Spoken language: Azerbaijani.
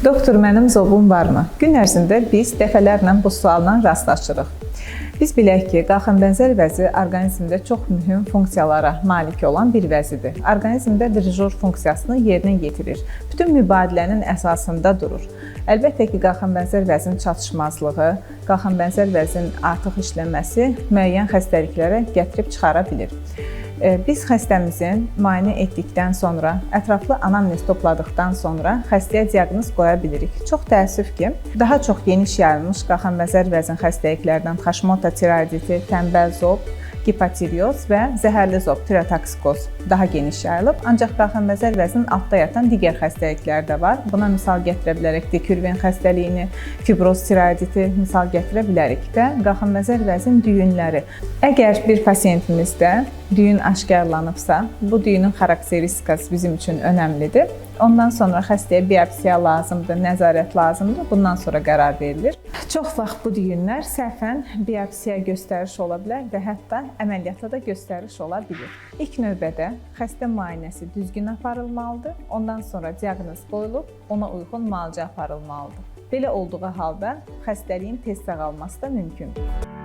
Doktor, mənim zobum varmı? Gün ərzində biz dəfələrlə bu sualla rastlaşırıq. Biz bilək ki, qalxan-bənzər vəzi orqanizmdə çox mühüm funksiyalara malik olan bir vəzidir. Orqanizmdə dirijor funksiyasını yerinə yetirir. Bütün mübadilənin əsasında durur. Əlbəttə ki, qalxan-bənzər vəzin çatışmazlığı, qalxan-bənzər vəzin artıq işləməsi müəyyən xəstəliklərə gətirib çıxara bilir. Biz xəstəmizin müayinə etdikdən sonra, ətraflı anamnez topladıqdan sonra xəstəyə diaqnoz qoya bilirik. Çox təəssüf ki, daha çox geniş yayılmış qalxan-bənzər vəzin xəstəliklərdən Haşimota tiroiditi, tənbəl zob, hipotireoz və zəhərli zob, tirotoksikoz daha geniş yayılıb. Ancaq qalxan-bənzər vəzin altda yatan digər xəstəliklər də var. Buna misal gətirə bilərək Dekürven xəstəliyini, fibroz tiroiditi misal gətirə bilərik və qalxan-bənzər vəzin düyünləri. Əgər bir pasientimizdə düyün aşkarlanıbsa, bu düyünün xarakteristikası bizim üçün önəmlidir. Ondan sonra xəstəyə biopsiya lazımdır, nəzarət lazımdır. Bundan sonra qərar verilir. Çox vaxt bu düyünlər səhvən biopsiya göstəriş ola bilər və hətta əməliyyata da göstəriş ola bilir. İlk növbədə xəstə müayinəsi düzgün aparılmalıdır. Ondan sonra diaqnoz qoyulub, ona uyğun müalicə aparılmalıdır. Belə olduğu halda xəstəliyin tez sağalması da mümkündür.